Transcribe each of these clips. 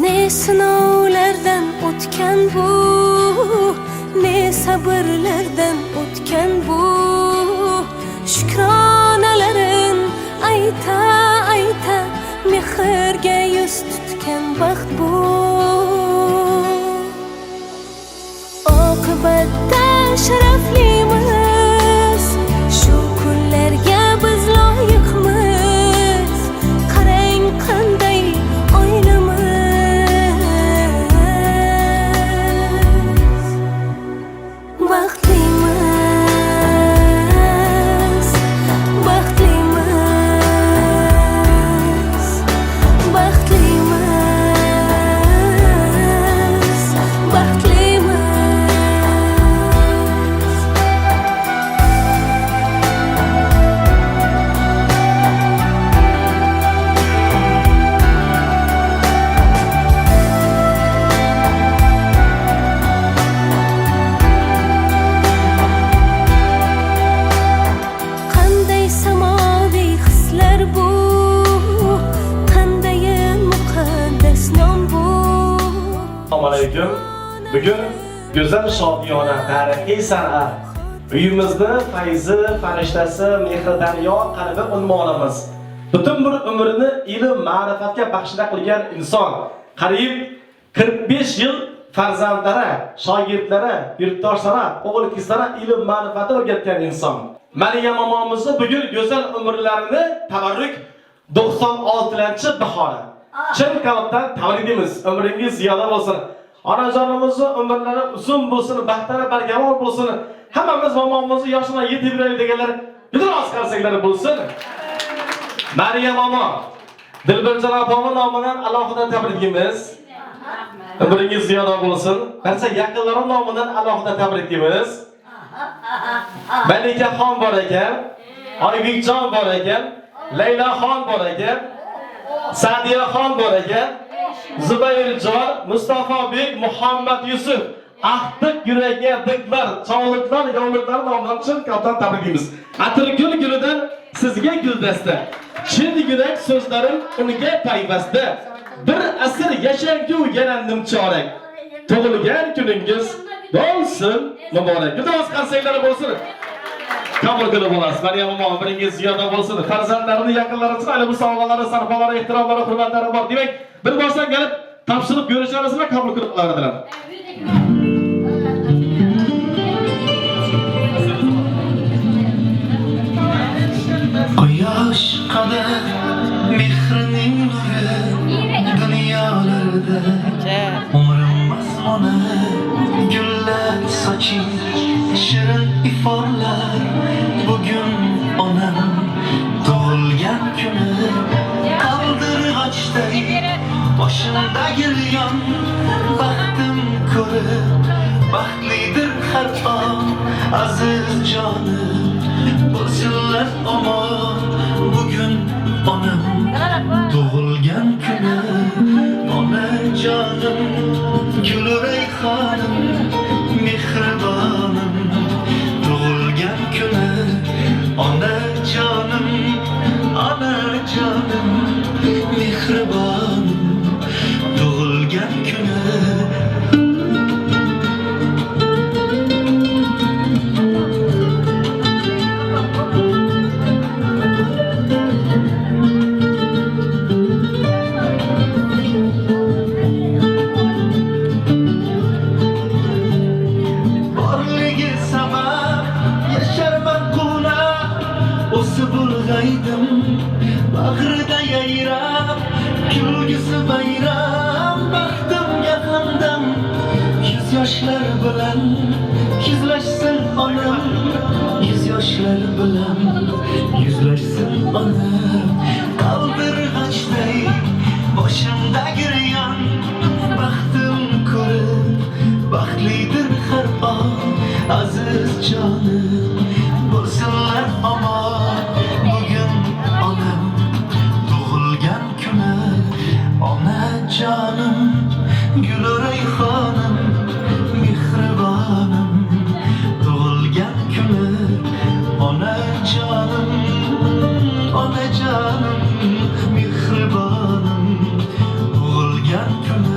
Ne sinovlardan o'tgan bu, ne sabrlardan o'tgan bu. Shukronalarin ayta ayta mehrga yuz tutgan baxt bu. Oqibatda sharaflimiz, shu kunlarga biz loyiqmiz. Qarang qanday oilamiz baxtlimiz, baxtlimiz, baxtlimiz, baxtlimiz. Qanday samoviy hislar bu, qanday muqaddas nom bu. Assalomu alaykum. Bugun go'zal shodiyona tarixiy san'at uyimizni fayzi, farishtasi, mehridaryo qalbi unmonimiz. Butun bir umrini ilm, ma'rifatga bag'ishlab qilgan inson. Qariyb 45 yil farzandlari, shogirdlari, yurtdoshlari, o'g'il-qizlari ilm, ma'rifatni o'rgatgan inson. Maryam omonimizni bugun go'zal umrlarini tabarruk 96-bahora. Chin qalbdan tabriklaymiz. Umringiz ziyoda bo'lsin. Onajonimizning umrlari uzun bo'lsin, baxtlari barkamol bo'lsin. Hammamiz momonimizni yoshina yetib yuraylik deganlar juda oz qarsaklar bo'lsin. Maryam omon, Dilbarjon opamning nomidan alohida tabriklaymiz. Umringiz ziyoda bo'lsin. Barcha yaqinlarim nomidan alohida tabriklaymiz. Malikaxon bor ekan, Oybekjon bor ekan, Laylaxon bor ekan, Sadiyaxon bor ekan, Zubayrjon, Mustafobek, Muhammad Yusuf, Ahdiq yurakga diqlar, chog'liqlar, yovliqlar nomidan chin qalbdan tabriklaymiz. Atirgul gulidan sizga guldasta. Chin yurak so'zlarim unga payvasta. Bir asr yashangku yana nimchorak. Tug'ilgan kuningiz bo'lsin muborak. Juda oz qarsaklar bo'lsin. Qabul qilib olasiz. Maryam omon, umringiz ziyoda bo'lsin. Farzandlarini, yaqinlarini, ayli bu sovg'alari, sarfalari, ehtiromlari, hurmatlari bor. Demak, bir boshdan kelib topshirib ko'rishlaringizni va qabul qilib oladilar. Quyosh qadar mehrining nuri dunyolarda umrim masmona gullar soching shirin iforlar. Bugun onam tug'ilgan kuni qaldirg'ochday boshimda yilyon baxtim ko'rib baxtlidir har on aziz jonim bo'lsinlar omon. Bugun onam tug'ilgan kuni onajonim Gulrayhonim mehribonim tug'ilgan kuni onajonim onajonim mehribonim tug'ilgan kuni. Bag'rida yayrab, kulgisi bayram, baxtimga hamdam. Yuz yoshlar bilan yuzlashsin onam, yuz yoshlar bilan yuzlashsin onam. Qaldirg'ochday boshimda yurgan baxtim ko'rib baxtlidir har on aziz jonim bo'lsinlar omon. Bugun onam tug'ilgan kuni onajonim Gulrayhonim mehribonim tug'ilgan kuni onajonim onajonim mehribonim tug'ilgan kuni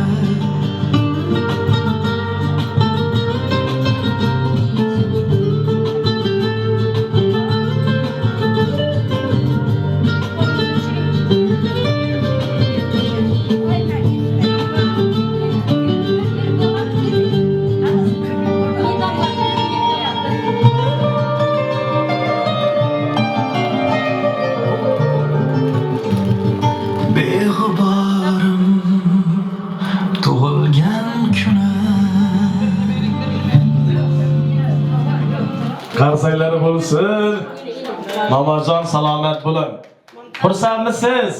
Qarsaylari bo'lsin. Mamajon salomat bo'ling. Xursandmisiz?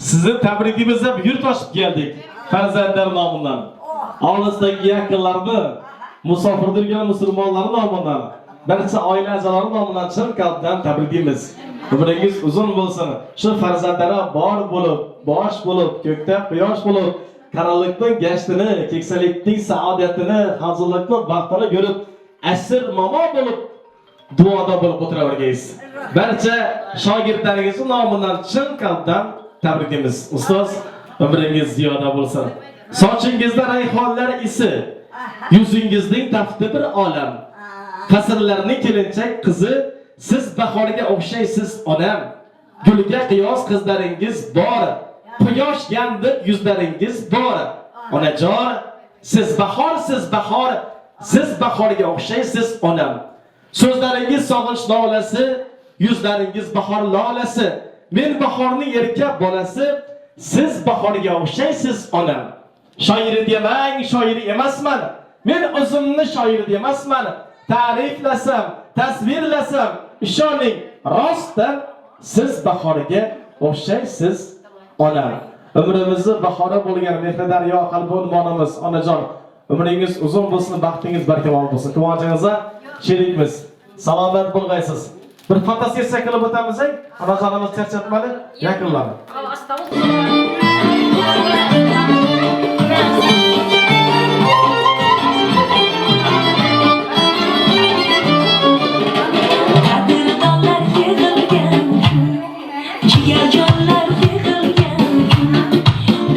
Sizni tabrikimizga yurt ochib keldik. Farzandlar nomidan. Olisdagi yaqinlarni, musofirdirgan musulmonlar nomidan, barcha oila a'zolari nomidan chin qalbdan tabriklaymiz. Umringiz uzun bo'lsin. Shu farzandlari bor bo'lib, bosh bo'lib, ko'kda quyosh bo'lib, qarilikning gashtini, keksalikning saodatini, hazillikning vaqtini ko'rib, asr momo bo'lib, duoda bo'lib o'tiravergingiz. Barcha shogirdlaringiz nomidan chin qalbdan tabriklaymiz. Ustoz, umringiz ziyoda bo'lsin. Sochingizda rayhonlar isi, yuzingizning tafti bir olam. Qasrlarning kelinchak qizi, siz bahoriga o'xshaysiz onam. Gulga qiyos qizlaringiz bor, quyosh gandib yuzlaringiz bor. Onajon, siz bahor, siz bahoriga o'xshaysiz onam. So'zlaringiz sog'inch lolasi, yuzlaringiz bahor lolasi. Men bahorning erkak bolasi, siz bahoriga o'xshaysiz onam. Shoiri demang, shoiri emasman. Men o'zimni shoir demasman. Ta'riflasam, tasvirlasam, ishoning, rostdan siz bahoriga o'xshaysiz onam. Umrimizni bahora bo'lgan Mehridaryo qalbi unmonimiz onajon. Umringiz uzun bo'lsin, baxtingiz barkamol bo'lsin. Quvonchingizga sherikmiz. Salomat bo'lg'aysiz. Bir fotosessiya qilib o'tamiz, onajonimiz charchatmadi, yakunladi. Qadrdonlar yig'ilgan kun, jigarjonlar yig'ilgan kun,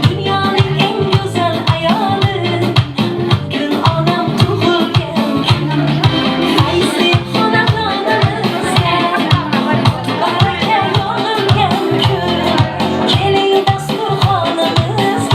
dunyoning eng go'zal ayoli, kun onam tug'ilgan kun, qaysi xonadonimizga baraka yog'ilgan kun, keling dasturxonimizga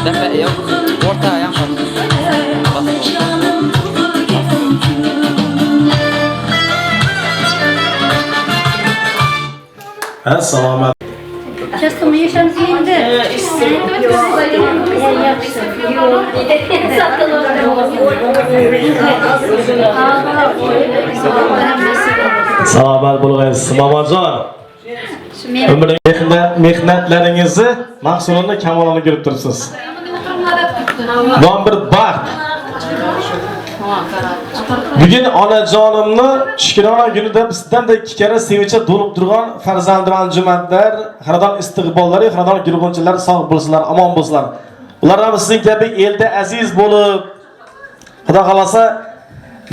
Defa yok. Orta ayağım var. Canım tug'ilgan kun. Salomat. Часто yaşamız endi. Salomat bo'lg'aysiz, Mamojon. Mehnatlaringizni mahsulotni kamolini ko'rib turibsiz. Bu bir baxt. Bugun onajonimni Shukrona kunida bizdan da 2 karra sevinchga to'lib turgan farzandim anjumanlar, xonadon istiqbollari, xonadon guruhchilar sog' bo'lsinlar, omon bo'lsinlar. Ular ham sizning kabi elda aziz bo'lib, Xudo xolasa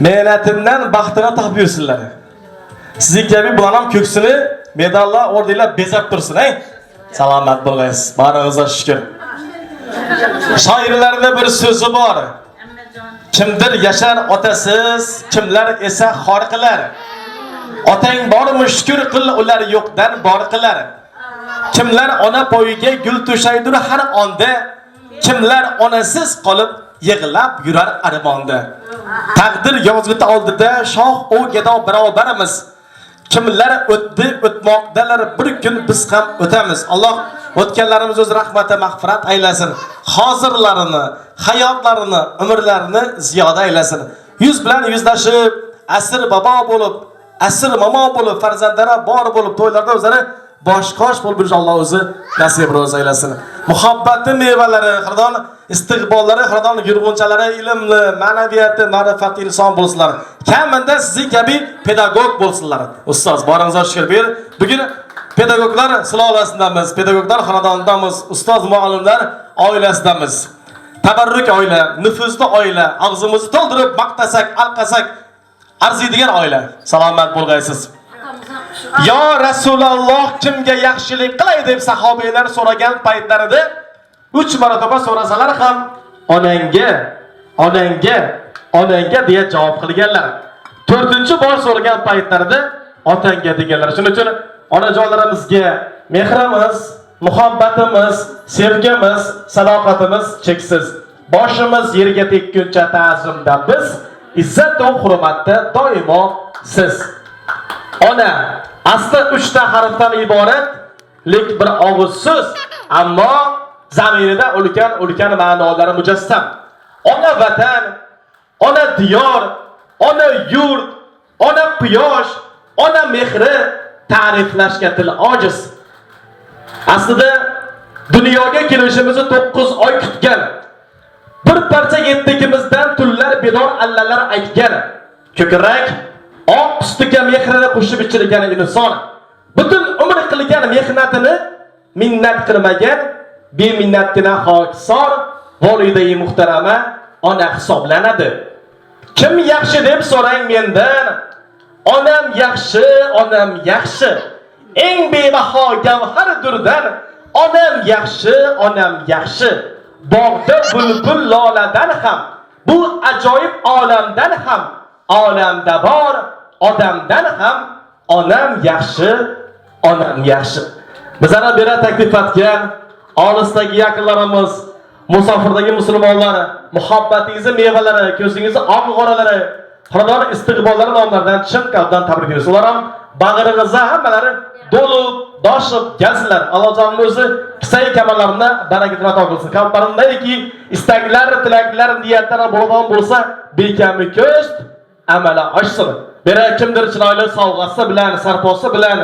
mehnatimdan baxtini topib yursinlar. Sizning kabi bular ham ko'ksini medallar, ordenlar bezab tursin, ey. Salomat bo'lg'aysiz. Baringizga shukr. Shoirlarda bir so'zi bor. Kimdir yashar otasiz, kimlar esa xor qilar. Otang bormi shukr qil, ular yo'qdan bor qilar. Kimlar ona poyiga gul to'shaydir har onda, kimlar onasiz qolib yig'lab yurar armonda. Taqdir yozg'iti oldida shoh u gado barobarimiz. Kimlar o'tdi, o'tmoqdalar, bir kun biz ham o'tamiz. Alloh o'tganlarimiz o'z rahmati mag'firat aylasin. Hozirlarini, hayotlarini, umrlarini ziyoda aylasin. Yuz bilan yuzlashib, asr bobo bo'lib, asr momo bo'lib, farzandlari bor bo'lib, to'ylarda o'zlari bosh-qosh bo'lib yurish Alloh o'zi nasib ro'z aylasin. Muhabbati mevalari, xonadon istiqbollari, xonadon yurg'unchalari ilmli, ma'naviyati, ma'rifatli inson bo'lsinlar. Kamida sizning kabi pedagog bo'lsinlar. Ustoz, boringizga shukr ber. Bugun pedagoglar sulolasidamiz, pedagoglar xonadonidamiz, ustoz muallimlar oilasidamiz. Tabarruk oila, nufuzli oila, og'zimizni to'ldirib maqtasak, alqasak arziydigan oila. Salomat bo'lg'aysiz. Yo Rasululloh kimga yaxshilik qilay deb sahobiylar so'ragan paytlarida 3 marotaba so'rasalar ham onangga deya javob qilganlar. 4-bor so'ragan paytlarida otangga deganlar. Shuning uchun onajonlarimizga mehrimiz, muhabbatimiz, sevgimiz, sadoqatimiz cheksiz. Boshimiz yerga tekkuncha ta'zimda biz, izzat va hurmatda doimo siz. Ona asli 3 ta harfdan iborat, lek bir og'iz so'z, ammo zamirida ulkan ma'nolari mujassam. Ona vatan, ona diyor, ona yurt, ona quyosh, ona mehri ta'riflashga til ojiz. Aslida dunyoga kelishimizni 9 oy kutgan. Bir parcha yettigimizdan tunlar bedor allalar aytgan. Ko'krak oq ustiga mehrini qo'shib ichirgan inson. Butun umr qilgan mehnatini minnat qilmagan, beminnatgina xokisor volidai muhtarama ona hisoblanadi. Kim yaxshi deb so'rang mendan, onam yaxshi, onam yaxshi. Eng bebaho gavhar durdan, onam yaxshi, onam yaxshi. Bog'da bulbul loladan ham, bu ajoyib olamdan ham, olamda bor odamdan ham onam yaxshi, onam yaxshi. Bizlarga bera taklif etgan olisdagi yaqinlarimiz, musofirdagi musulmonlar, muhabbatingizni mevalari, ko'zingizni oq g'oralari, xonadon istiqbollari nomlaridan chin qalbdan tabriklaymiz. Ular ham bag'ringizda hammalari dolib, doshib kelsinlar. Allohning o'zi qisay kamallarini barakatini ato qilsin. Qalblarimdagi istaklar, tilaklar, niyatlar bo'lgan bo'lsa, bekami ko'st amala oshsin. Bera kimdir chiroyli sovg'asi bilan, sarposi bilan,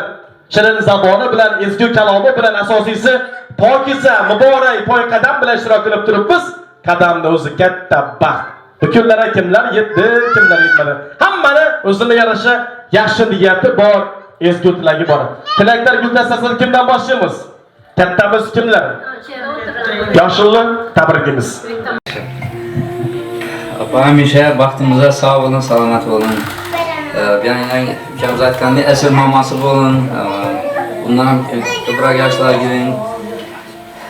shirin zaboni bilan, ezgu kalomi bilan, asosiysi pokiza, muborak poy qadam bilan ishtirok qilib turibmiz. Qadamni o'zi katta baxt. Bu kunlara kimlar yetdi, kimlar yetmadi. Hammani o'ziga yarasha yaxshi niyati bor, ezgu tilagi bor. Tilaklar guldastasini kimdan boshlaymiz? Kattamiz kimlar? Yoshilni tabriklaymiz. Apa hamisha baxtimizga sog' bo'lin, salomat bo'lin. Yani ukamiz aytgandek asl mamasi bo'lin. Undan ham ko'proq yoshlar giring.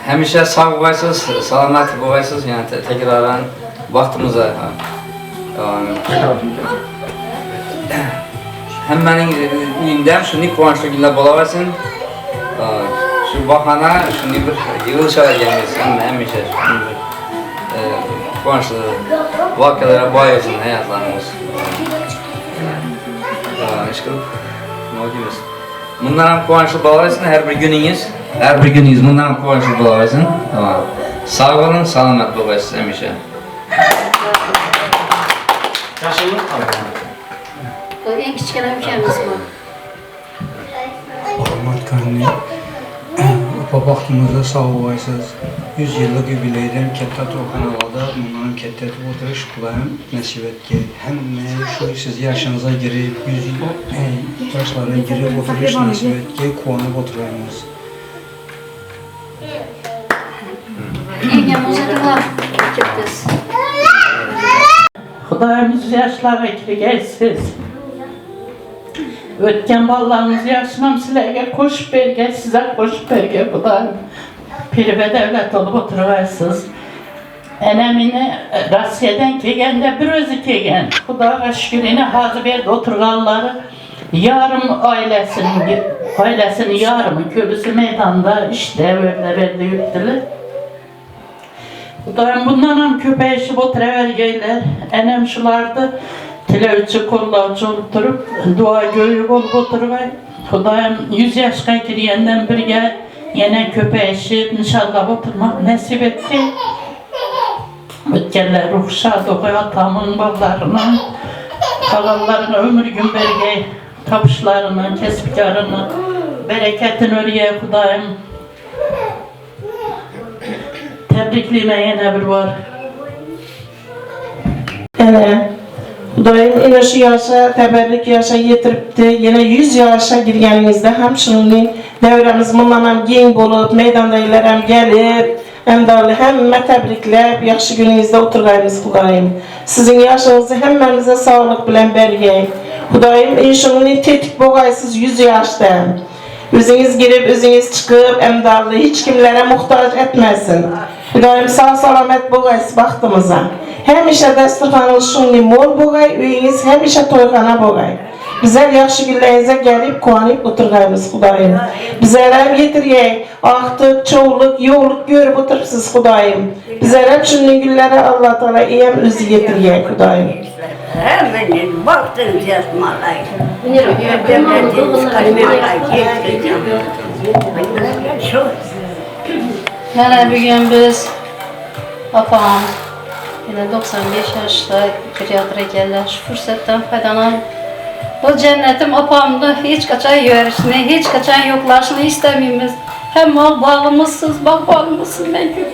Hamisha sog' bo'lasiz, salomat bo'lasiz. Yani takrordan vaqtimizda hammaning uyingda shunday quvonchli kunlar bo'laversin. Şu bahana şimdi bir yığılışa gelmeyiz. Hemmişe şimdi bir kuvançlı vakalara bayılsın hayatlarımız. İş kılıp ne oluyoruz? Bundan hem kuvançlı bağlarsın her bir gününüz bundan hem kuvançlı bağlarsın. Tamam. Sağ olun, selamet olasınız hemmişe. Yaşınız En kichkina ukamiz bor. Hurmat qilinglar. Opa baxtimizda sog' bo'lasiz. 100 yillik yubileydan katta to'yxonalarda bundan katta o'tirish Xudoyim nasib etgan. Hamma shu siz yoshingizni girib 100 yil yoshlarga girib o'tirish nasib etgan, quvonib o'tiramiz. Eng yomon duo ketdingiz. Xudoyimiz yoshlarga kirgaysiz. O'tgan bolalarimiz yaxshimam sizlarga qo'shib bergan, sizlar qo'shib bergan Xudoyim. Pir va davlat olib o'tirasiz. Anamini Rossiyadan kelganda bir o'zi kelgan. Xudoga shukr, yana hozir bu yerda o'tirganlari yarım ailesini yarımı köbüsü meydanda işte böyle yürüttüler. Xudoyim bundan ham ko'payishib o'tiravergaylar. Anam shularni tilovchi, qo'llovchi bo'lib turib, duogo'y bo'lib o'tiribay. Xudoyim 100 yoshga kirgandan birga yana ko'payishib, inshaalloh o'tirmoq nasib etdi. O'tganlar ruh shod o'qiy, otamın bolalarini, qolganlarına ömür gün bergay, topishlarını, kasblarini, bereketini o'rgay Xudoyim. Tebrikliyim yana bir var. Xudoyim ana shu yoshga tabarruk yoshga yetiribdi. Yana 100 yoshga kirganingizda ham shuningdek davramiz bundan ham keng bo'lib, maydondagilar ham kelib, hamma tabriklab, yaxshi kuningizda o'tirganmiz Xudoyim. Sizning yoshingizni hammamizga sog'lik bilan bergay. Xudoyim inshaalloh tetik bo'lgaysiz 100 yoshda. O'zingiz girib, o'zingiz chiqib, emdalli hech kimlarga muhtoj etmasin. Xudoyim sog' salomat bo'lgaysiz baxtimizga. Hamisha dasturxoningiz shunday mo'l bo'lgay, uyingiz hamisha to'yxona bo'lgay. Bizlar yaxshi kunlaringizga kelib, quvonib o'tirganmiz Xudoyim. Bizlar ham yetirgay, oqtiq, cho'g'liq, yo'qlik ko'rib o'tiribsiz Xudoyim. Bizlar ham shunday kunlarga Alloh taolo ham o'zi yetirgay Xudoyim. Hemen baktınız yatmalay. Yana bugun biz opam yana 95 yoshda geriatr ekanlar. Shu fursatdan foydalanib bu jannatim opamni hech qachon yo'rishni, hech qachon yo'qlashni istamaymiz. Hamma bog'imizsiz, bog'bonimizsiz men-ku.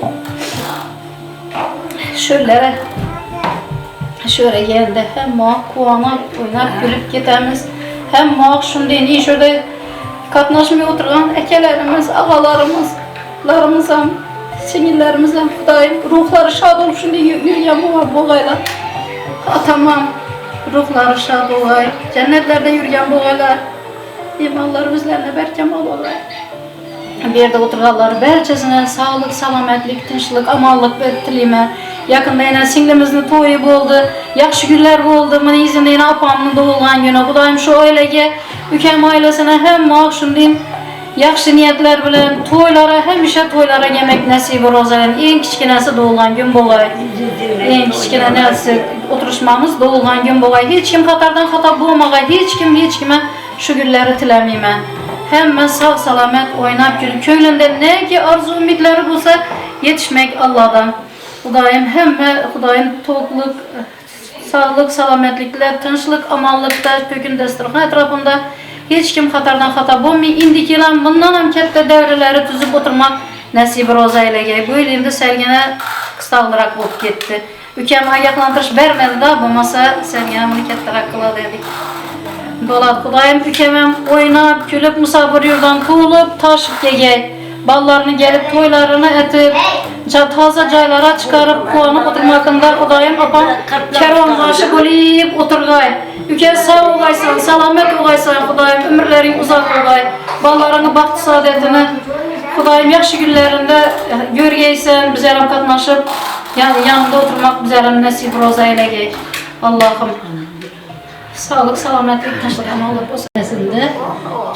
Shunlari Şöyle hamma quvonib, o'ynab, kulib ketamiz. Hamma shunday ishda qatnashmay o'tirgan akalarimiz, og'alarimiz ham, singillarimiz ham Xudoyim ruhlari shod bo'lib shunday yurgan bo'g'aylar. Atamam ruhlari shod bo'lg'ay, jannatlarda yurgan bo'g'aylar. Iymonlarimizlarni barkamol bo'lg'ay. Bu yerda o'tirganlar barchasini sog'lik, salomatlik, tinchlik, omonlik tilayman. Yaqinda yana singlimizni to'yi bo'ldi, yaxshi kunlar bo'ldi. Mana izimda yana opamning tug'ilgan kuni. Xudoyim shu oilaga, ukam oilasini hamma shunday yaxshi niyatlar bilan to'ylari, hamisha to'ylariga yemak nasib ro'zalan. Eng kichkinasi tug'ilgan kun bo'lg'ay. Eng kichkina narsa o'tirishmamiz tug'ilgan kun bo'lg'ay. Hech kim xatardan xato bo'lmag'ay, hech kimga shu kunlari tilamayman. Hamma sog' salomat o'ynab kulib, ko'nglimda neki orzu umidlari bo'lsa, yetishmak Allohdan. Xudoyim hamma Xudoyim to'qlik, sog'lik, salomatliklar, tinchlik, omonlikda ko'kin dasturxon atrofida hech kim xatardan xato bo'lmay, indiki ham bundan ham katta davralari tuzib o'tirmoq nasib ro'za aylagay. Bu yil endi salgina qisqaroq bo'lib ketdi. Ukam ogohlantirish bermadi-da, bo'lmasa salgina buni kattaroq qiladi edik. Bo'ladi Xudoyim ukam ham o'ynab, kulib, musofir yurdan to'lib, toshib kelgay. Ballarını gelip toylarını etip, toza joylara chiqarib quvonib o'tirmoqda Xudoyim opam karvonboshi bo'lib o'tirgay. Uka sog' bo'lg'aysan, salomat bo'lg'aysan Xudoyim, umrlaring uzoq bo'lg'ay. Ballarını baxt saodatini Xudoyim yaxshi kunlarida ko'rgaysan, bizlar ham qatnashib, yanında o'tirmoq bizlar ham nasib ro'za aylagay. Allohim sog'lik, salomatlik, tinchlik, omonlik bo'lsin.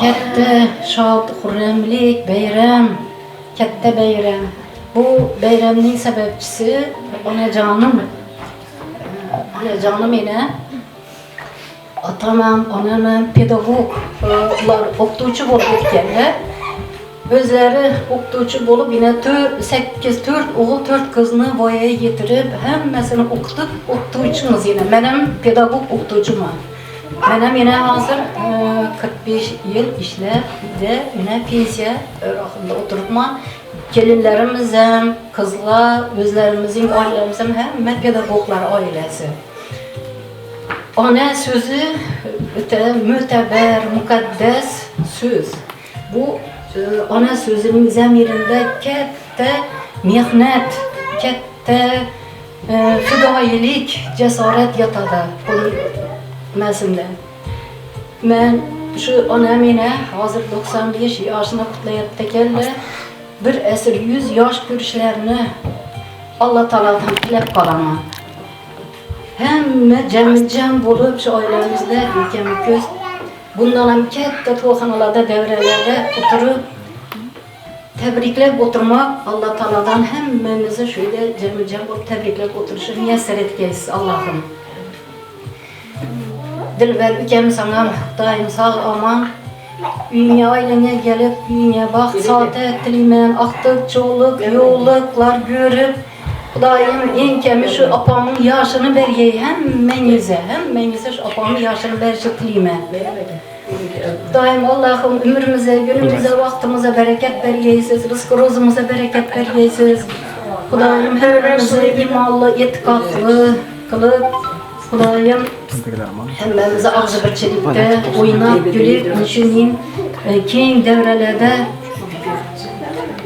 katta şad, hurramlik, bayram, katta bayram. Bu bayramning sababchisi onajonim. Onajonim meni otam, onam pedagog, ular o'qituvchi bo'lib ketganlar. O'zlari o'qituvchi bo'lib, yana 4 o'g'il, 4 qizni voyaga yetirib, hammasini o'qitib, o'qituvchimiz yana. Men ham pedagog o'qituvchiman. Men ham yana hozir 45 yil ishlab, yana pensiya ro'yxatida o'tiribman. Kelinlarimiz ham, qizlar, o'zlarimizning oilamiz ham hamma pedagoglar oilasi. Ona so'zi o'ta mo'tabar, muqaddas so'z. Bu ona so'zining zamirida katta mehnat, katta fidoyilik, jasorat yotadi. Qo'lmasimda. Men shu ona meni hozir 95 yoshini qutlayapti ekanlar. Bir asr 100 yosh ko'rishlarini Alloh taolodan tilab qolaman. Hamma jam bo'lib shu oilamizda ko'z bundan ham katta to'yxonalarda, davralarda o'tirib tabriklab o'tirmoq, Alloh taolodan hammamizni shuyda jam bo'lib tabriklab o'tirishni muyassar etgaysiz, Allohim. Dilbar ukamiz ham doim sog' omon, uyingga oilangga kelib, uyingga baxt, saodat tilayman, aqtiq, cho'g'liq, yo'qliqlar ko'rib, Xudoyim eng kami shu opamning yoshini bergay, hammangizga shu opamning yoshini berishni tilayman. Doim Allohim umrimizga, günimizga, vaqtimizga barakat bergaysiz, rizq-ro'zimizga barakat bergaysiz. Xudoyim hammamizni iymonli, e'tiqodli qilib, Xudoyim hammamizni og'zi birchilikda o'ynab, kulib, shuning keng davralarda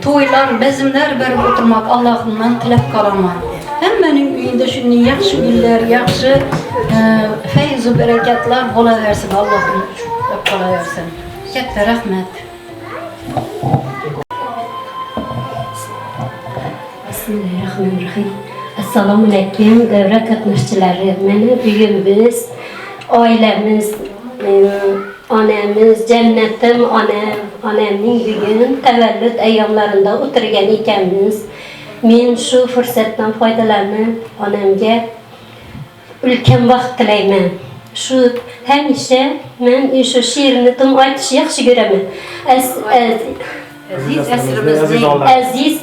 to'ylar, bazmlar berib o'tirmoq Allohimdan tilab qolaman. Hammaning uyida shunday yaxshi kunlar, yaxshi fayz va barakatlar bo'laversin, Allohim tilab qolaversin. Katta rahmat. Bismillahirrahmanirrahim. Assalomu alaykum davra qatnashchilari. Meni uyimiz, oilamiz, onamiz, jannatim onamning bugun tavallud ayyomlarida o'tirgan ekanmiz. Men shu fursatdan foydalanib onamga ulkan baxt tilayman. Shu hamisha men shu she'rni aytishni yaxshi ko'raman. Aziz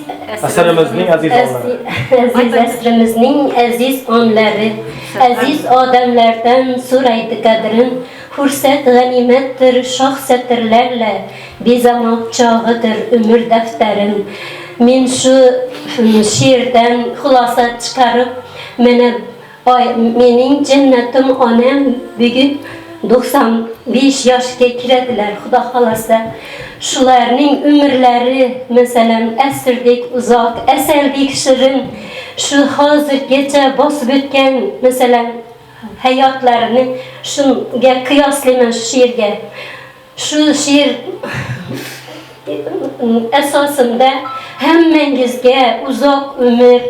asrimizning aziz onlari, aziz odamlardan so'raydi qadrin. Fursat g'animatdir, shoh satrlarla bezamoq chog'idir umr daftarin. Men shu she'rdan xulosa chiqarib, mening jannatim onam bugun 95 yoshga kiradilar, Xudo xolasa. Shularning umrlari masalan asrdek uzoq, asaldek shirin, shu hozirgacha bosib o'tgan masalan hayotlarini shunga qiyoslayman shu she'rga. Shu she'r asosida hammangizga uzoq umr,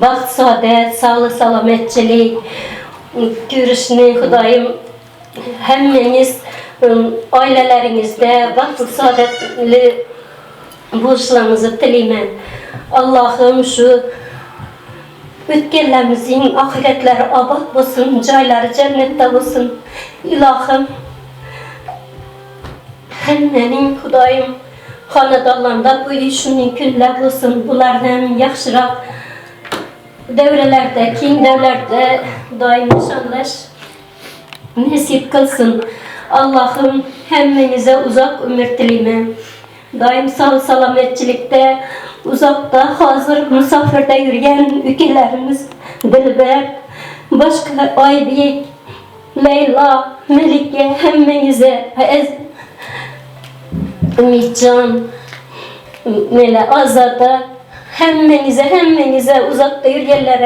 baxt, saodat, sog'lik, salomatchilik ko'rishni Xudoyim hammangiz oilalaringizda baxt, saodatli bo'lishlaringizni tilayman. Allohim shu o'tganlarimizning oxiratlari obod bo'lsin, joylari jannatda bo'lsin. Ilohim hammaning Xudoyim xonadonlarida bo'yi shuning kunlar bo'lsin. Bulardan yaxshiroq davralarda, keng davlarda doim nishonlash nasib qilsin. Allohim hammangizga uzoq umr tilayman. Doim sog' salomatchilikda, uzoqda hozir musofirda yurgan ukalarimiz Dilbar, boshqa Oybek, Leyla, Melika hammangizga, Umidjon, Mela, Ozoda hammangizga uzoqda yurganlar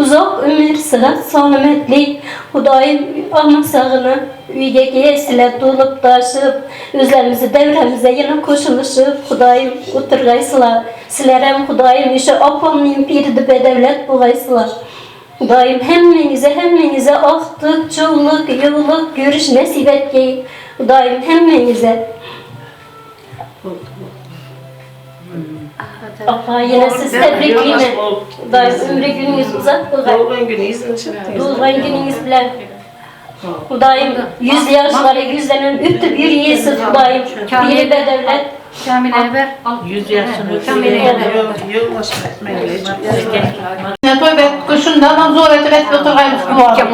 uzoq umr, sihat, salomatlik, Xudoyim olmasag'ini uyga kelsizlar, to'lib toshib, o'zlarimizni davramizga yana qo'shilishib, Xudoyim o'tirgaysizlar. Sizlar ham Xudoyim o'sha opamning pirida badavlat bo'lgaysizlar. Xudoyim hammangizga oqtiq, cho'g'liq, yo'qliq ko'rish nasib etgay. Xudoyim hammangizga Apa yine siz tebrikliyim. Daim ömrü gününüz uzak olsun. Doğum gününüz inşallah. Doğum gününüz bilen. Hudayım 100 yaşları yüzden öptüp yürüyesin Hudayım. Biri de devlet. Kamile'ye ver. 100 yaşını Ne toy bet kuşundan zor etip oturaymış bu adam.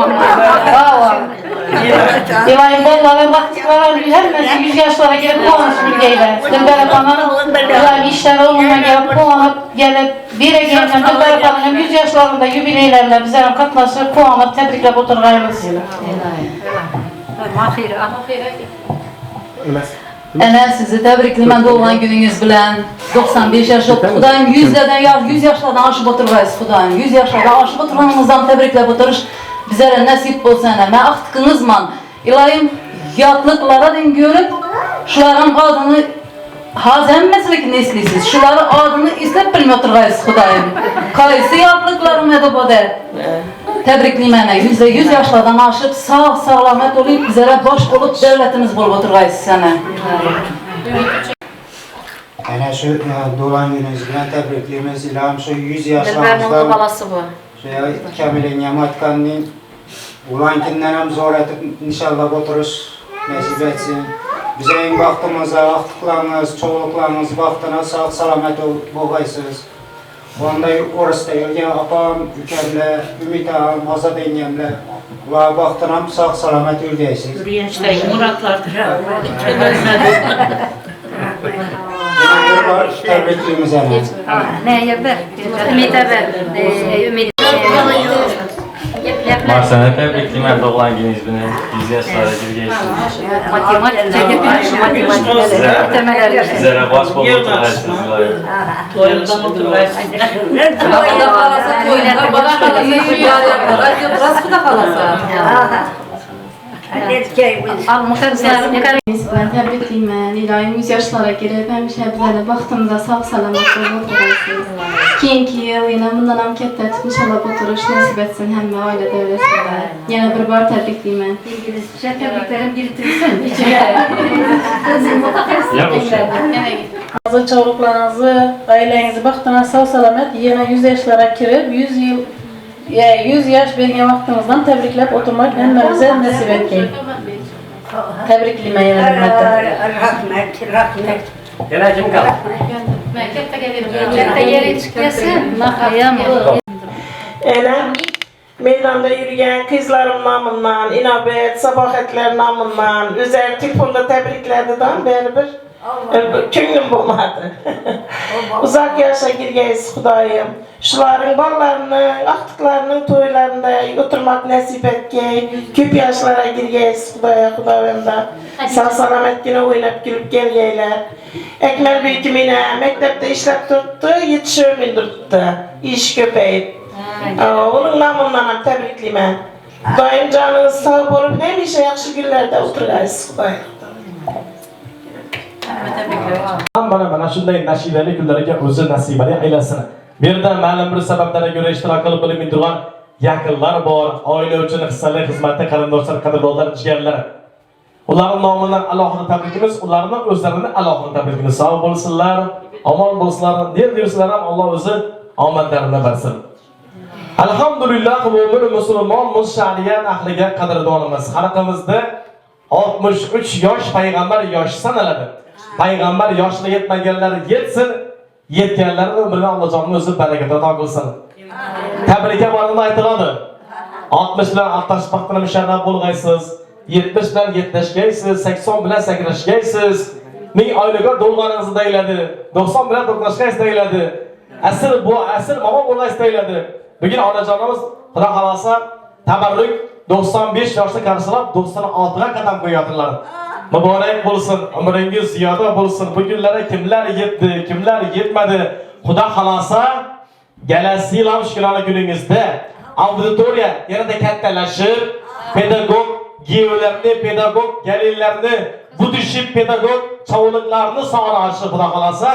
İlayim bolla ve baktıklara her 100 yaşlara gelip konuşmuş geyler. Dembele bana İlayim işleri olmadan gelip kullanıp gelip bir egeğinden dembele bana 100 yaşlarında jubileylerle bize katlaşıp kullanıp tebriklep oturaymış. Enen sizi tebriklimen doğulan gününüz bilen 95 yaşlı Xudayım 100 yaşlardan aşıp oturğaysız Xudayım 100 yaşlardan aşıp oturğanınızdan tebriklep oturuş bizlere nasip bolsa ene men aktıkınızman İlayim yatlıklara den görüp şuların adını hazem meseleki neslisiz şuların adını islep bilme oturğaysız Xudayım kayısı yatlıklarım edi bu der tebriklimen %100 yaşlardan aşıp sağ sağlamet olup bizlere baş olup devletimiz bulup oturğaysız sene. Ana şu dolan gününüz bilen tebriklerimiz İlham şu 100 Dilber'in yaşlarımızda balası bu. Kamil'in Yamatkan'ın ulankinden hem zor etip inşallah oturuş nasip etsin. Bize en baktığımıza, aktıklarınız, çoğuluklarınız baktığına sağ salamet olgaysınız. Onda orası değil, apam, ülkemle, Ümit ağam, Azad engemle, ular baktığına sağ salamet ülgeysiniz. Yürüyençler, muratlardır. Yine var, tebrikliğimiz hemen. Neye ver? Ümit'e ver. Ümit. Marsana tebriklimen doğulan gününüz bilen 100 yaşlara girgeysiniz. Matematik. Sizlere baş bulup oturğaysız İlayim. Toyundan otururlar. Bana kalasa toyuna, bana kalasa yürüyerler, radyo da kalasa. Al muhtemelen. Ben tebrikliyim. İlayim 100 yaşlara girip hemşe bizlere baktığımızda sağ salamet olup oturursunuz. Keyinki yıl yine bundan amkette inşallah oturuş nasip etsin hem aile devresinde. Yine bir bar tebrikliyim. İngilizce tebriklerim biriktirirsin. Azı çocuklarınızı, ailenizi baktığına sağ salamet yine 100 yaşlara girip 100 yaş belge vaxtınızdan tebriklep oturmak hemmemize nasip etmeyin. Tebrikliyim yine hürmetle. Rahmet. Gene kim kaldı? Kette yeri çıkasın. Nakayam. Ene meydanda yürüyen kızlarım namından, inabet, sabahatler namından, üzer telefonda tebriklerden beri bir könlüm bulmadı. Uzak yaşa girgeyiz Xudayım. Şuların ballarını, aktıklarının toylarında oturmak nasip etkey. Küp yaşlara girgeyiz Xudayım'da. Sağ salamet yine oynap gülüp gelgeyler. Ekmel büyütümüne mektepte işlep tuttu, yetişimin tuttu. İş köpeyip. Onun namından tebrikliyim. Xudayım canınız sağ olup hem işe yakşı günlerde oturgaysız Xudayım. Mana shunday nasibali kunlarga o'zi nasibali aylasin. Bu yerda ma'lum bir sabablarga ko'ra ishtirok qilib bilib turgan yaqinlar bor, oila uchun hissali xizmatda qarindoshlar, qadrdonlar, jigarlar. Ularning nomidan alohida tabrikimiz, ularning o'zlarini alohida tabrikimiz. Sog' bo'lsinlar, omon bo'lsinlar, derdirsinlar ham Alloh o'zi omadlarini bersin. Alhamdulillah, mo'min musulmon shariat ahliga qadrdonimiz. Xalqimizda 63 yosh payg'ambar yoshi sanaladi. Payg'ambar yoshida yetmaganlar yetsin, yetganlar umrini Allohning o'zi barakatini topilsin. Tabrika borligini aytiladi. 60 bilan 60 vaqtini musharraf bo'lg'aysiz, 70 bilan 70gaysiz, 80 bilan 80gaysiz, 1000 oyliga to'lganingizni deyladi, 90 bilan 90gaysiz deyladi. Asr momo bo'lg'aysiz deyladi. Bugun onajonimiz Xudo xolasa tabarruk 95 yoshda qarshilab 96ga qadam qo'yadilar. Mübarek bo'lsin, umringiz ziyoda bo'lsin. Bu kunlarda kimlar yetdi, kimlar yetmadi. Xudo xolasa kelasi yil ham shukrona kuningizda auditoriya yanada kattalashib, pedagog geolarni, pedagog galinlarni, budishib pedagog chavliqlarni soni oshib Xudo xolasa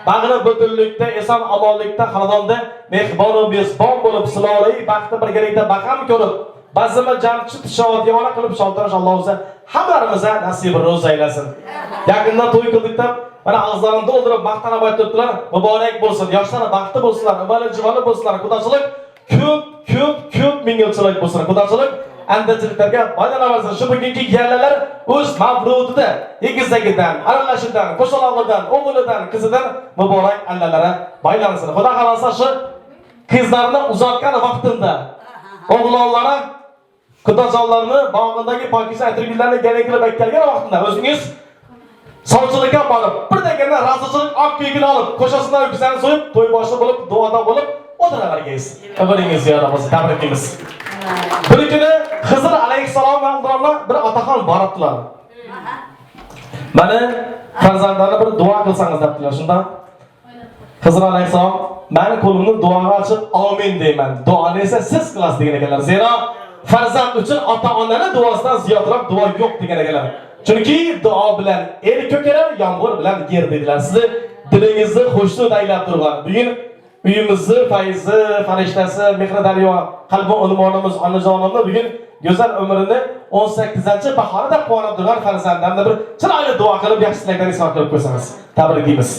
bag'ri butunlikda, eson omonlikda, xonadonda mehmon va mezbon bo'lib, silolai baxtli birgalikda baham ko'rib, ba'zimi jamchit shodiyona qilib shodlanish Alloh o'zi hammarimizga nasib ro'z aylasin. Yakından to'y qildikda mana og'izlarini to'ldirib maqtanib aytibdilar. Muborak bo'lsin, yoshlar baxtli bo'lsinlar, umali jivali bo'lsinlar. Xudochilik ko'p ming yilchilik bo'lsin. Xudochilik andachiliklarga foydalanaversin. Shu bugungi yallalar o'z mavludida, egizagidan, aralashidan, qo'shalog'idan, o'g'lidan, qizidan muborak allalari baylansin. Xudo xolasa shu qizlarni uzatgan vaqtida o'g'lonlari Xudojonlarni bog'idagi pokiza atributlarni galakilib aytgan vaqtida o'zingiz sovchilikka borib, bir deganda razochilik oq kiyigini olib, qo'shasidan o'kizlarni so'yib, to'y boshi bo'lib, duoda bo'lib o'tiravergansiz. Umringiz ziyoda bo'lsin, tabriklaymiz. Bir kuni Xizr alayhissalom va Umronlar bir otaxon boribdilar. Mana farzandlarni bir duo qilsangiz debdilar. Shunda Xizr alayhissalom meni qo'limni duoga ochib amin deyman. Duoni esa siz qilasiz degan ekanlar. Zero farzand uchun ota-onaning duosidan ziyodroq duo yo'q degan ekanlar. Chunki duo bilan el ko'karar, yomg'ir bilan yer dedilar. Sizni dilingizni xushnud aylab turgan. Bugun uyimizni fayzi, farishtasi, mehri daryo, qalbi unmonimiz onajonimni bugun go'zal umrini 18-bahorda quvonib turgan farzandlarni bir chiroyli duo qilib yaxshi tilaklarni isbot qilib qo'ysangiz. Tabriklaymiz.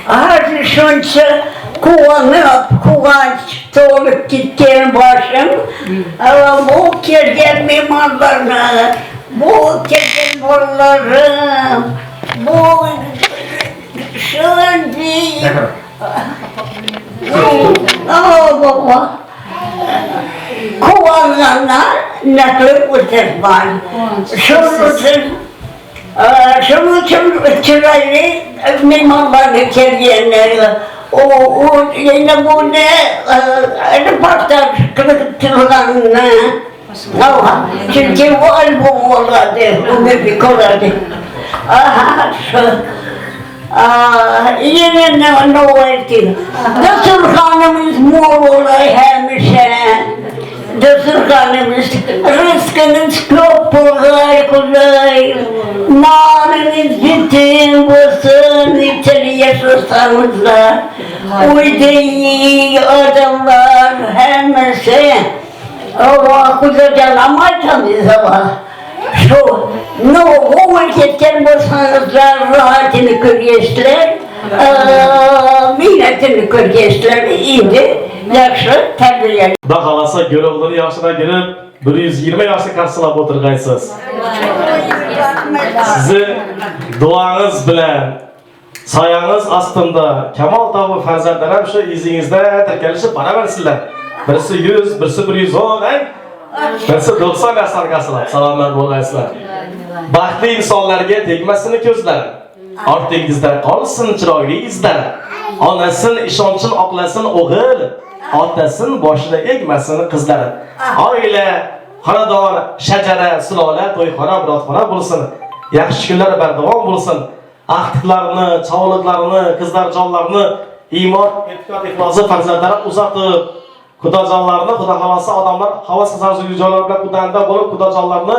Ağacı şunca kovanıp, kovanç dolup gitken başım. Ama bu kergen mimarlarına, bu kergen bollarım, bu şunca... baba. Kovanlarına nakli uçurman. Şunun için çıraylı mimarlarını kergenleri. O yine bu ne? Reportaj kırıkçılarına. Çünkü bu albüm oladı, bu müzik oladı. Yine ne oldu? Dasturkanımız mor olay hemşe. Dasturkanımız rızkınız çok kolay. Narınız bütün olsun, içeri yaşarsanız da. Uyduyu adamlar hemşe. Allah kuzacan amaysanız ama. Şu, ne o ülkeden olsanız da rahatını görüyorlar. Minnetini görüyorlar. İyiydi. Yaxşı terbiye. Xudo xolasa guruhlarni yoshdan girib 120 yoshga qarshilab o'tirgaysiz. Sizni duoingiz bilan soyangiz ostimda kamol topib farzandlar ham shu izingizda tirkalishib boraversinlar. Birisi 100, birisi 110, birisi 90 yoshlarga qarshilab salomat bo'lasizlar. Baxtli insonlarga tegmasin ko'zlari. Ortingizda qolsin chiroyli izlari. Onasin ishonchini oqlasin o'g'il. Otasin boshida egmasin qizlari. Oila, xonadon, shajara, sulola, to'yxona, birotxona bo'lsin. Yaxshi kunlar bardavom bo'lsin. Axtiqlarni, sog'liqlarini, qizlar jonlarini iymon, e'tiqod, ixlosi farzandlari uzatib, xudojonlarni, xudo xolasa odamlar havas qilgan joylar bilan qudanda bo'lib, xudojonlarni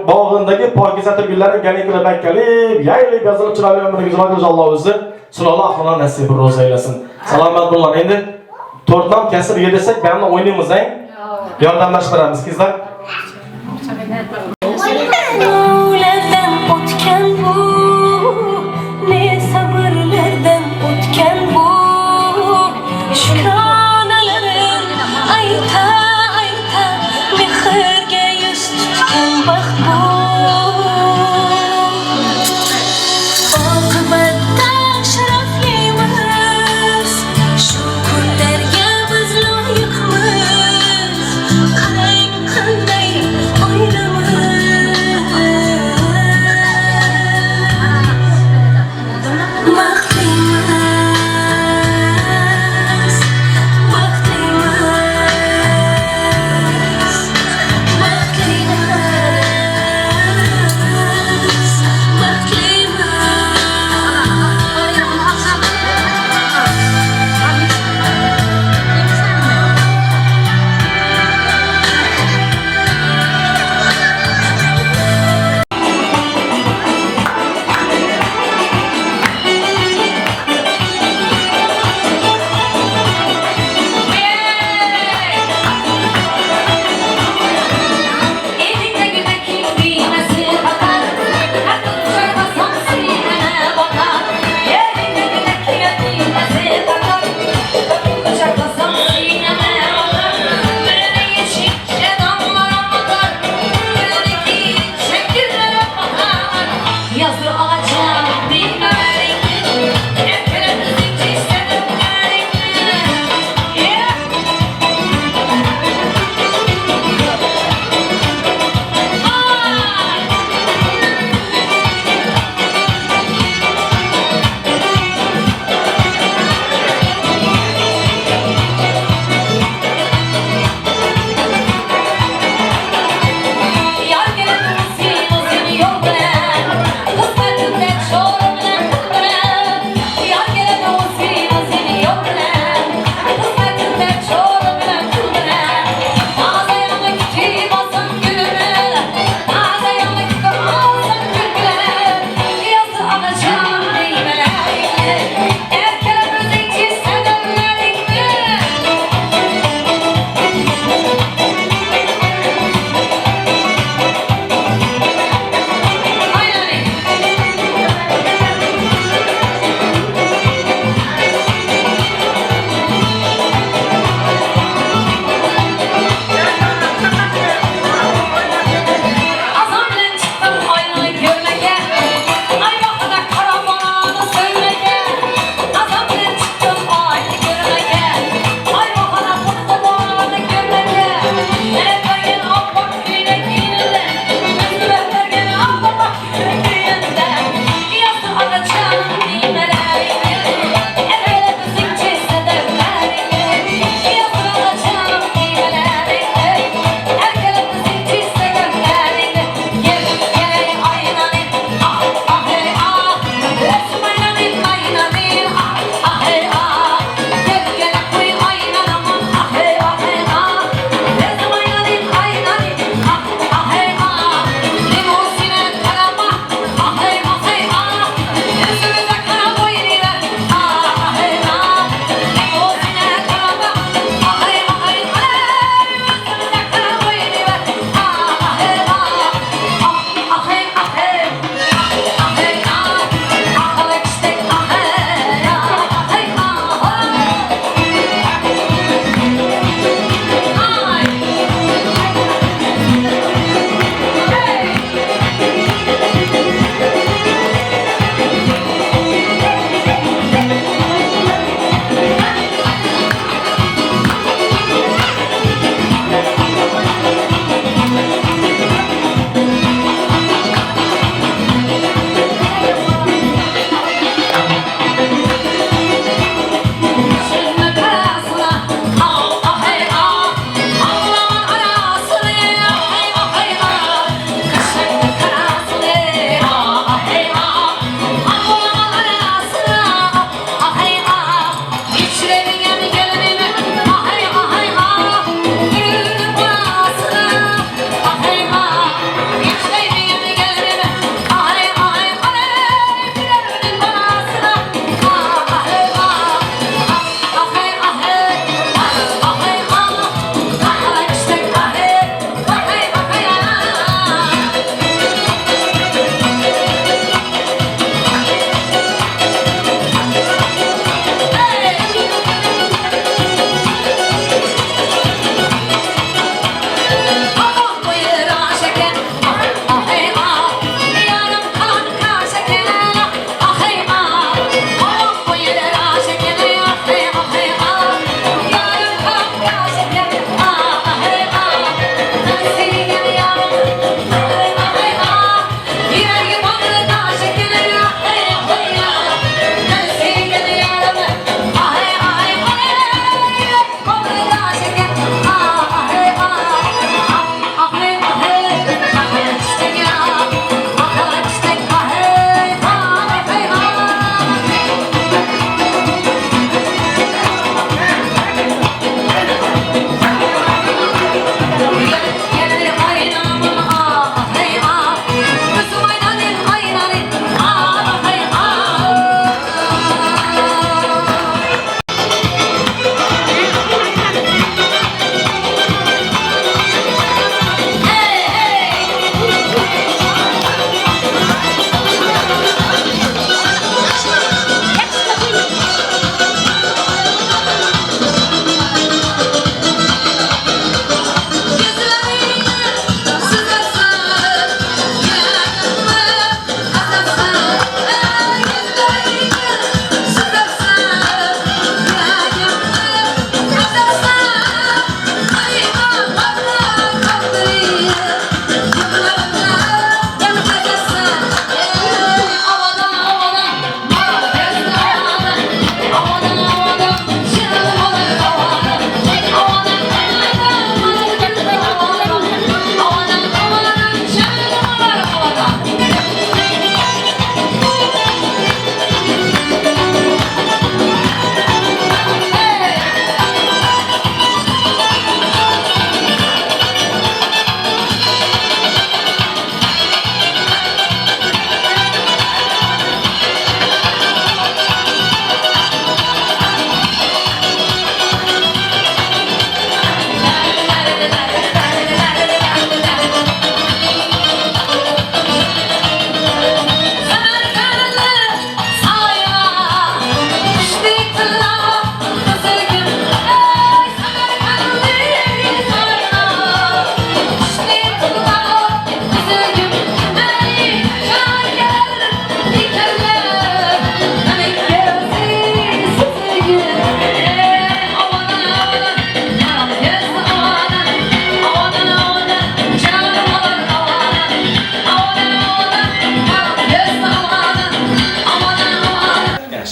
bog'indagi pokiza gullarni ganikilib aytkalib, yaylib yozilib chiroyli umringizni Alloh o'zi sulola axloqni nasib ro'za aylasin. Salomat bo'linglar. Endi to'rtdan kasr yedesak, ba'ni o'ynaymiz, yordamlashib beramiz qizlar. Ulardan o'tgan bu, ne sabrlardan o'tgan bu. Shukronalarim ayta ayta, mehrga yuz tutgan baxt bu. Oqibatda sharaflimiz, shu kunlarga biz loyiqmiz. Qarang qanday oilamiz.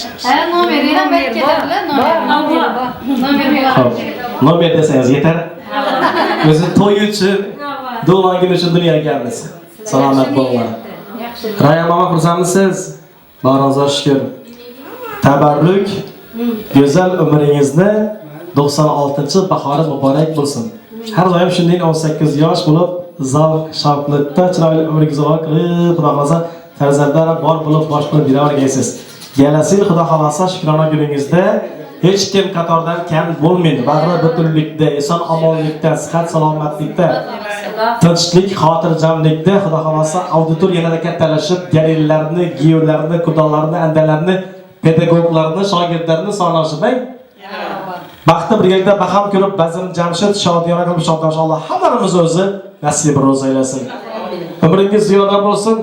yaşayız. He, nomeriyle belki gelirler, nomeri. Hop. Nomer deseniz yeter. Özü toy için, doğulan gün için dünyaya gelmesin. Selamet bollar. Raya mama xursandmisiz? Baringizga shukr. Tabarruk, go'zal umringizni 96 bahori muborak bo'lsin. Har doim shunday 18 yosh bo'lib, zavq, shavqlikda chiroyli umringizni o'g'il qilib, Xudo xolasa farzandlar bor bo'lib, bosh bo'lib yuravergaysiz. Kelasi yil Xudo xolasa shukrona kuningizda hech kim qatordan kam bo'lmaydi. Bag'ri butunlikda, eson omonlikda, sihat salomatlikda, tinchlik, xotirjamlikda Xudo xolasa auditor yanada kattalashib, galillarni, giyovlarni, kudonlarni, andalarni, pedagoglarni, shogirdlarni soni oshirmang. Baxtli birgalikda baham ko'rib, Bazim Jamshid Shodiyona qilib inshaalloh hammalarimiz o'zi nasib ro'z aylasin. Umringiz ziyoda bo'lsin.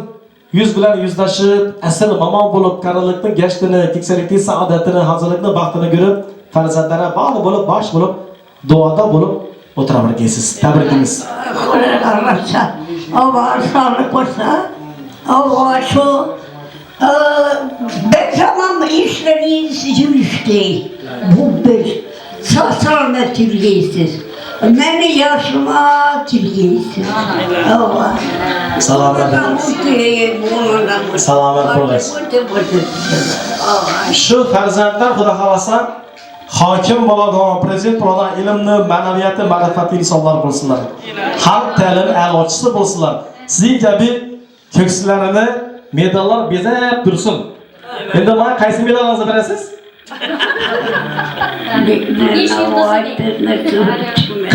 Yuz bilan yuzlashib, asl momon bo'lib, qarilikni, gashtini, keksalikning saodatini, hozirlikni, baxtini ko'rib, farzandlari bog'i bo'lib, bosh bo'lib, duoda bo'lib o'tiravergaysiz. Tabrikimiz. Xudo Allah sağlık olsa, Allah şu ben tamam işleriniz yürüyüştü. Bu bir sağlık tilgisiz. Beni yaşıma tilgisiz. Allah. Selamet. Selamet bo'lasiz. Shu farzandlar Xudo xolasa hokim bo'ladigan, prezident bo'ladigan ilmni, ma'naviyati, ma'rifatli insonlar bo'lsinlar. Xalq ta'lim a'lochisi bo'lsinlar. Sizning kabi ko'ksilarini medallar bezab tursin. Endi mana qaysi medalingizni berasiz?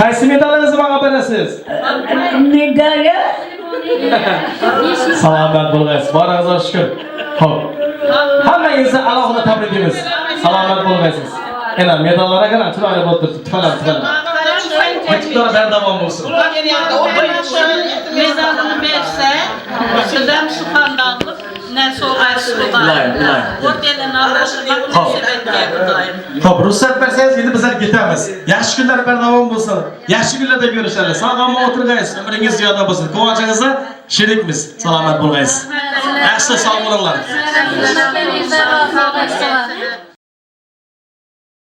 Qaysi medalingizni menga berasiz? Medali? Salomat bo'lasiz. Boringizga shukr. Xo'p. Hammangizni alohida tabriklaymiz. Salomat bo'lasiz. Ana medallarga qara, chiroyli bo'lib turibdi. Tifalar. Yutuqlar bardavom bo'lsin. Medalini bersa, sizdan suxandonlik naso'g'asi bo'ladi. Ordenini alishmak munosabatga doim. Xo'p, ruxsat bersangiz, endi bizlar ketamiz. Yaxshi kunlar bardavom bo'lsin. Yaxshi kunlarda ko'rishamiz. Sog'-omon o'tirgaysiz, umringiz ziyoda bo'lsin. Quvonchingizda sherikmiz. Salomat bo'lgaysiz. Yaxshi sog' bo'linglar.